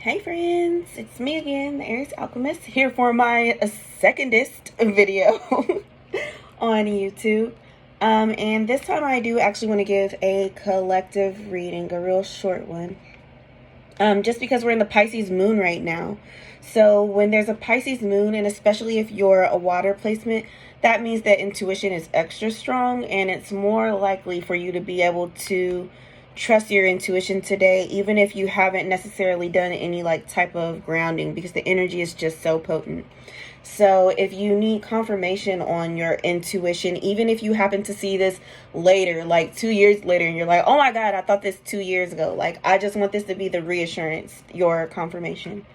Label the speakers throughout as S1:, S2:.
S1: Hey friends, it's me again, the Aries Alchemist, here for my secondest video on YouTube. And this time I do actually want to give a collective reading, a real short one. Just because we're in the Pisces moon right now. So when there's a Pisces moon, and especially if you're a water placement, that means that intuition is extra strong, and it's more likely for you to be able to trust your intuition today, even if you haven't necessarily done any type of grounding, because the energy is just so potent. So if you need confirmation on your intuition, even if you happen to see this later, like 2 years later, and you're like, oh my God, I thought this 2 years ago. I just want this to be the reassurance, your confirmation.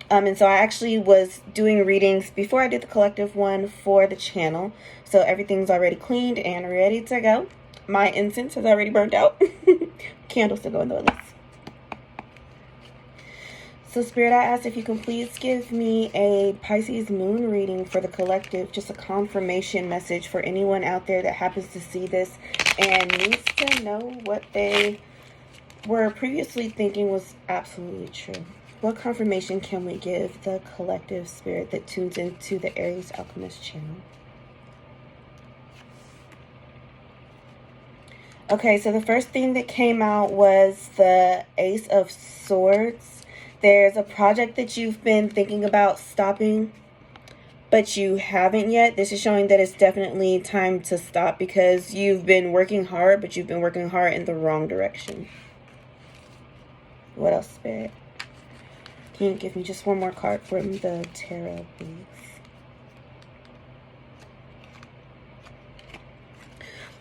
S1: And so I actually was doing readings before I did the collective one for the channel. So everything's already cleaned and ready to go. My incense has already burnt out. Candles still going though at least. So Spirit, I asked if you can please give me a Pisces moon reading for the collective. Just a confirmation message for anyone out there that happens to see this and needs to know what they were previously thinking was absolutely true. What confirmation can we give the collective spirit that tunes into the Aries Alchemist channel? Okay, so the first thing that came out was the Ace of Swords. There's a project that you've been thinking about stopping, but you haven't yet. This is showing that it's definitely time to stop because you've been working hard, but you've been working hard in the wrong direction. What else, Spirit? Can you give me just one more card from the tarot, please?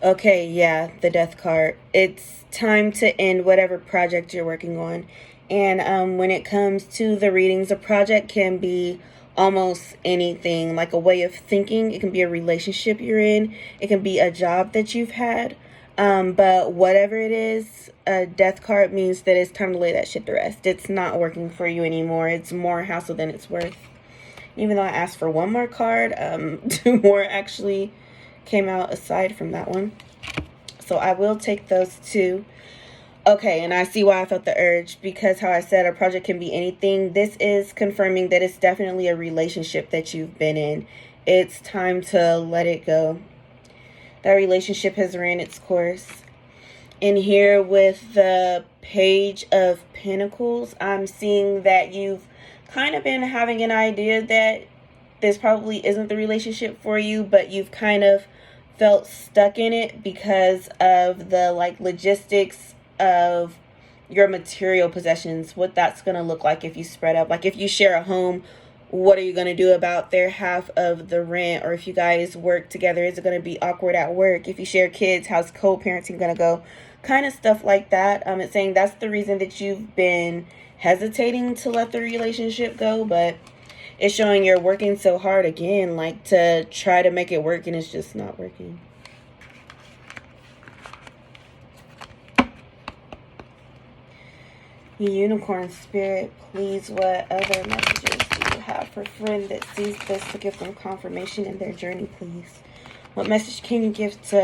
S1: Okay, yeah, the Death card. It's time to end whatever project you're working on. And when it comes to the readings, a project can be almost anything, like a way of thinking. It can be a relationship you're in. It can be a job that you've had. But whatever it is, a Death card means that it's time to lay that shit to rest. It's not working for you anymore. It's more hassle than it's worth. Even though I asked for one more card, 2 more actually came out aside from that one. So I will take those 2. Okay, and I see why I felt the urge, because how I said a project can be anything. This is confirming that it's definitely a relationship that you've been in. It's time to let it go. That relationship has ran its course. In here with the Page of Pentacles, I'm seeing that you've kind of been having an idea that this probably isn't the relationship for you, but you've kind of felt stuck in it because of the logistics of your material possessions, what that's going to look like if you spread up. Like if you share a home, what are you going to do about their half of the rent? Or if you guys work together, is it going to be awkward at work? If you share kids, how's co-parenting going to go? Kind of stuff like that. It's saying that's the reason that you've been hesitating to let the relationship go, but it's showing you're working so hard again, to try to make it work, and it's just not working. Unicorn Spirit, please, what other messages do you have for a friend that sees this to give them confirmation in their journey, please? What message can you give to